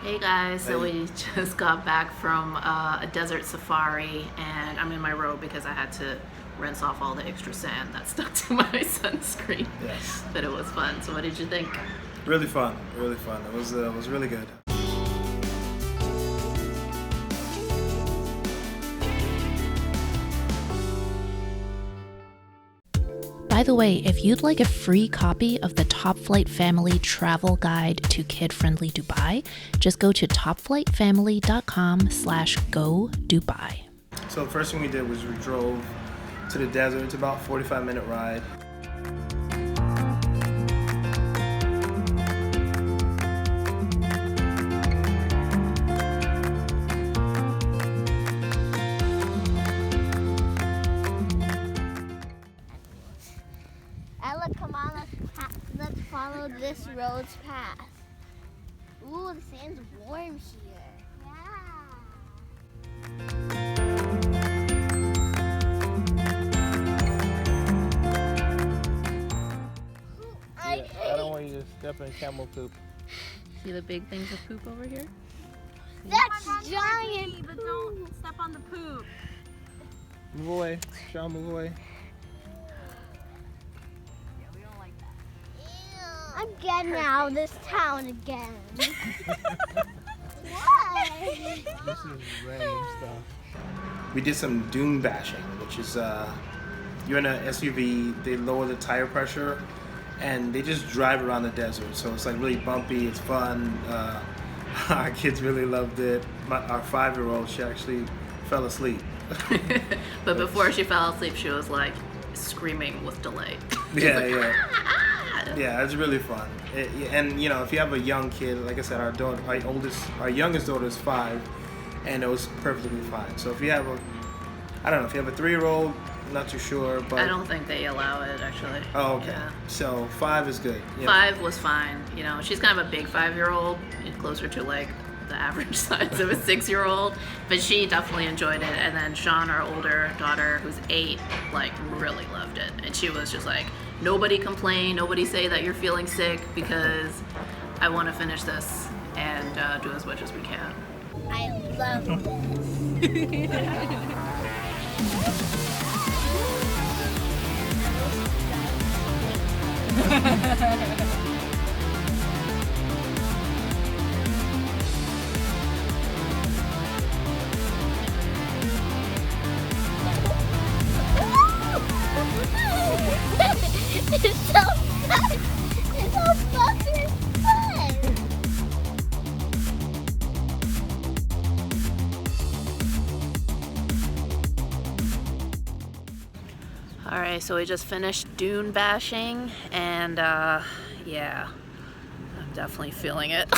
Hey guys, so we just got back from a desert safari and I'm in my robe because I had to rinse off all the extra sand that stuck to my sunscreen. Yes. But it was fun. So what did you think? Really fun, really fun. It was really good. By the way, if you'd like a free copy of the Top Flight Family Travel Guide to Kid-Friendly Dubai, just go to topflightfamily.com/go Dubai. So the first thing we did was we drove to the desert. It's about a 45-minute ride. Ella, come on, let's follow this road's path. Ooh, the sand's warm here. I don't want you to step in camel poop. See the big things of poop over here? That's giant. But don't step on the poop. Move away. Sean, move away. I'm getting out of this town again. Why? This is random stuff. We did some dune bashing, which is you're in an SUV, they lower the tire pressure, and they just drive around the desert. So it's like really bumpy, it's fun. Our kids really loved it. Our 5-year-old, she actually fell asleep. But before she fell asleep, she was like screaming with delight. Yeah. Yeah, it's really fun. And you know, if you have a young kid, like I said, our youngest daughter is 5, and it was perfectly fine. So if you have if you have a 3-year-old, not too sure, but I don't think they allow it actually. Oh, okay. Yeah. So 5 is good. Yeah. 5 was fine. You know, she's kind of a big 5-year-old, closer to like the average size of a 6-year-old, but she definitely enjoyed it. And then Sean, our older daughter, who's 8, like really loved it, and she was just like, nobody complain, nobody say that you're feeling sick, because I want to finish this and do as much as we can. I love this. It's so fun! It's so fucking fun! Alright, so we just finished dune bashing, and yeah, I'm definitely feeling it.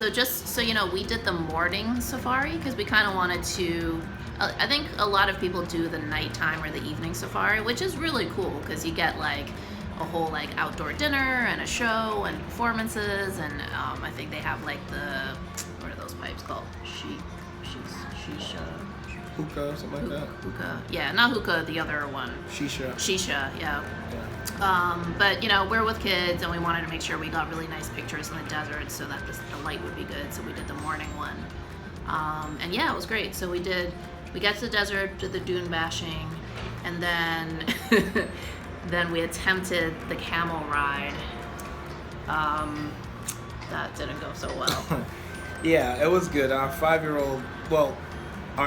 So just so you know, we did the morning safari because we kind of wanted to, I think a lot of people do the nighttime or the evening safari, which is really cool because you get like a whole like outdoor dinner and a show and performances, and I think they have like what are those pipes called? Shisha? Hookah, something like that. Hookah. Yeah, not hookah, the other one. Shisha, yeah. But you know, we're with kids and we wanted to make sure we got really nice pictures in the desert so that the light would be good, so we did the morning one. And yeah, it was great. So we got to the desert, did the dune bashing, and then then we attempted the camel ride. That didn't go so well. Yeah, it was good. Our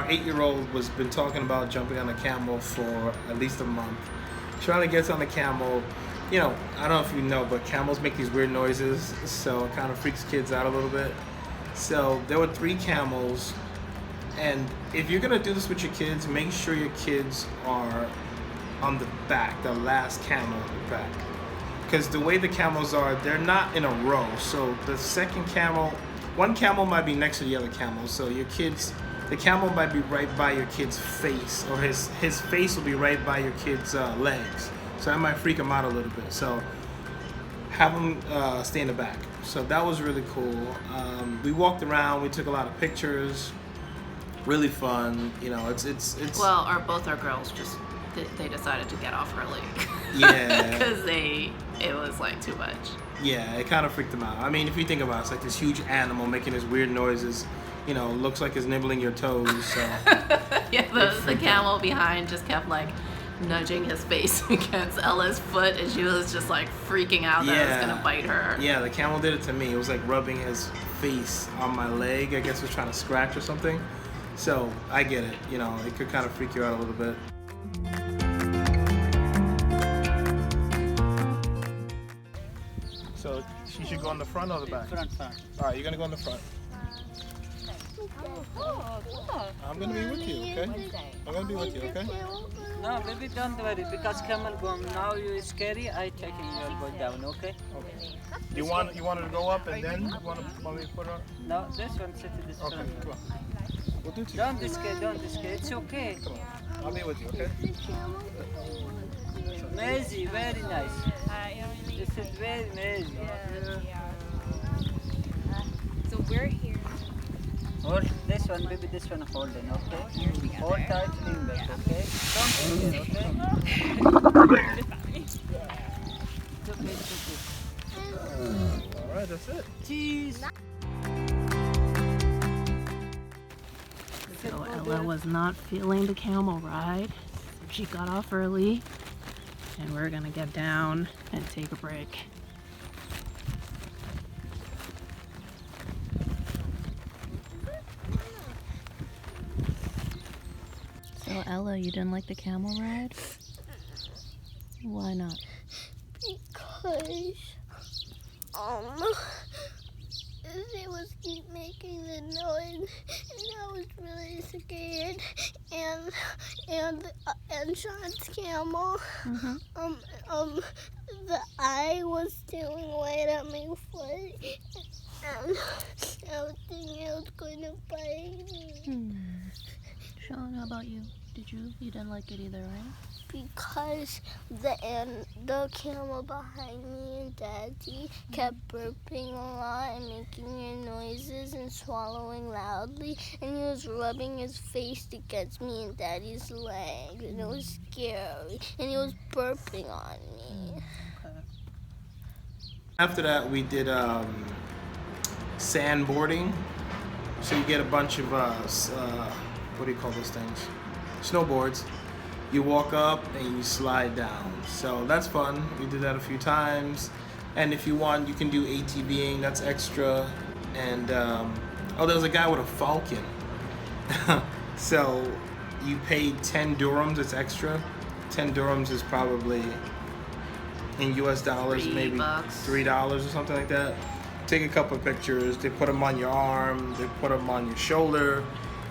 8-year-old was been talking about jumping on a camel for at least a month. Trying to get on the camel, you know, I don't know if you know, but camels make these weird noises, so it kind of freaks kids out a little bit. So there were 3 camels, and if you're gonna do this with your kids, make sure your kids are on the back, the last camel on the back. Because the way the camels are, they're not in a row. So the second camel, one camel might be next to the other camel, so the camel might be right by your kid's face, or his face will be right by your kid's legs. So that might freak him out a little bit. So have him stay in the back. So that was really cool. We walked around, we took a lot of pictures. Really fun. You know, it's. Well, both our girls they decided to get off early. Yeah. Because it was like too much. Yeah, it kind of freaked him out. I mean, if you think about it, it's like this huge animal making this weird noises. You know, looks like it's nibbling your toes. So Yeah, the camel behind just kept like nudging his face against Ella's foot, and she was just like freaking out that it was gonna bite her. Yeah, the camel did it to me. It was like rubbing his face on my leg. I guess it was trying to scratch or something. So I get it. You know, it could kind of freak you out a little bit. So she should go on the front or the back? Front. All right, you're gonna go on the front. I'm gonna be with you, okay? I'm gonna be with you, okay? No, baby, don't worry, because camel go now you scary. I taking you go down, okay? Okay. You wanted to go up and then you want me to put her on? No, this one sit to this Okay, front. come on. We'll do two. Don't scare, it's okay. Come on. I'll be with you, okay? Amazing, very nice. This is very amazing. So we're here. Hold this one, baby, this one holding, okay? Hold tight, lean back, okay? Don't scare, okay? It's okay. All right, that's it. Cheese. So Ella was not feeling the camel ride. She got off early, and we're gonna get down and take a break. So Ella, you didn't like the camel ride? Why not? Because they was keep making the noise, and I was really scared. And Sean's camel, the eye was stealing right at my foot, and I was thinking it was going to bite me. Sean, how about you? You didn't like it either, right? Because the camel behind me and Daddy kept burping a lot and making weird noises and swallowing loudly, and he was rubbing his face against me and Daddy's leg, and it was scary, and he was burping on me. After that, we did sandboarding. So you get a bunch of what do you call those things? Snowboards. You walk up and you slide down. So that's fun. We did that a few times. And if you want, you can do ATVing. That's extra. And there was a guy with a falcon. So you paid 10 dirhams. It's extra. 10 dirhams is probably in US dollars, maybe $3 or something like that. Take a couple of pictures. They put them on your arm. They put them on your shoulder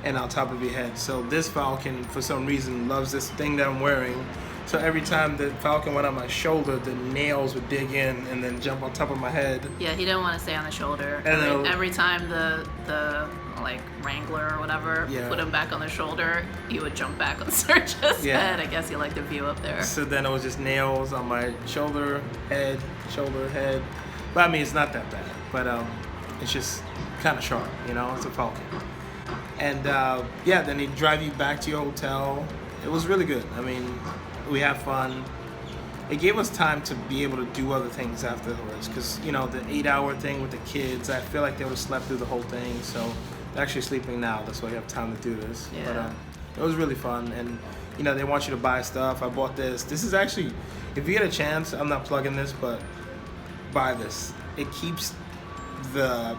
and on top of your head. So this falcon, for some reason, loves this thing that I'm wearing. So every time the falcon went on my shoulder, the nails would dig in and then jump on top of my head. Yeah, he didn't want to stay on the shoulder. Every time the like wrangler or whatever put him back on the shoulder, he would jump back and search his head. I guess he liked the view up there. So then it was just nails on my shoulder, head. But I mean, it's not that bad. But it's just kind of sharp, you know. It's a falcon. And then they drive you back to your hotel. It was really good. I mean, we had fun. It gave us time to be able to do other things afterwards, because you know the 8-hour thing with the kids, I feel like they would have slept through the whole thing. So they're actually sleeping now. That's why we have time to do this. Yeah. But it was really fun, and you know they want you to buy stuff. I bought this. This is actually, if you get a chance, I'm not plugging this, but buy this. It keeps the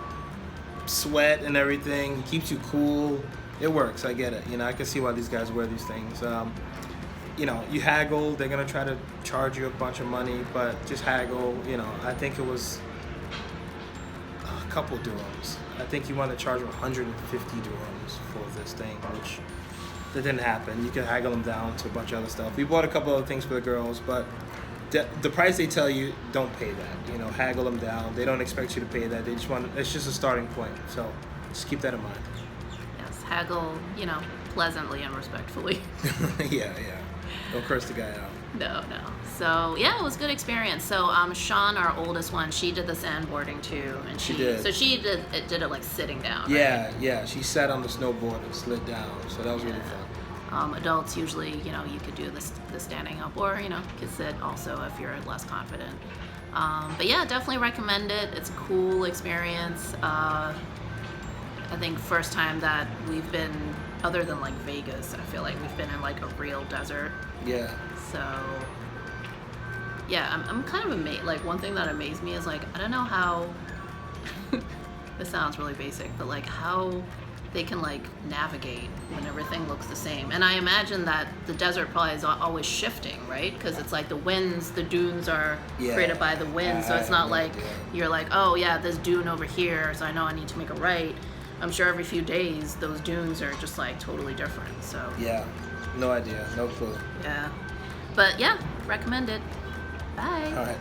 sweat and everything. It keeps you cool. It works. I get it. You know, I can see why these guys wear these things. You know, you haggle. They're gonna try to charge you a bunch of money, but just haggle. You know, I think it was a couple dirhams. I think he wanted to charge 150 dirhams for this thing, which that didn't happen. You could haggle them down to a bunch of other stuff. We bought a couple other things for the girls, but the price they tell you, don't pay that. You know, haggle them down. They don't expect you to pay that. They just want, it's just a starting point. So just keep that in mind. Yes, haggle, you know, pleasantly and respectfully. Yeah. Don't curse the guy out. No. So yeah, it was a good experience. So Sean, our oldest one, she did the sandboarding too, and she did. So she did it like sitting down. Yeah, right? Yeah. She sat on the snowboard and slid down. So that was really fun. Adults usually, you know, you could do the standing up, or you know, could sit also if you're less confident. But yeah, definitely recommend it. It's a cool experience. I think first time that we've been, other than like Vegas, I feel like we've been in like a real desert. Yeah. So yeah, I'm kind of amazed. Like one thing that amazed me is like, I don't know how, this sounds really basic, but like how they can like navigate when everything looks the same. And I imagine that the desert probably is always shifting, right? Because it's like the winds, the dunes are created by the wind, so it's not like you're like, oh yeah, this dune over here, so I know I need to make a right. I'm sure every few days those dunes are just like totally different. So Yeah. No idea. No clue. yeah, but yeah, recommend it. Bye. All right.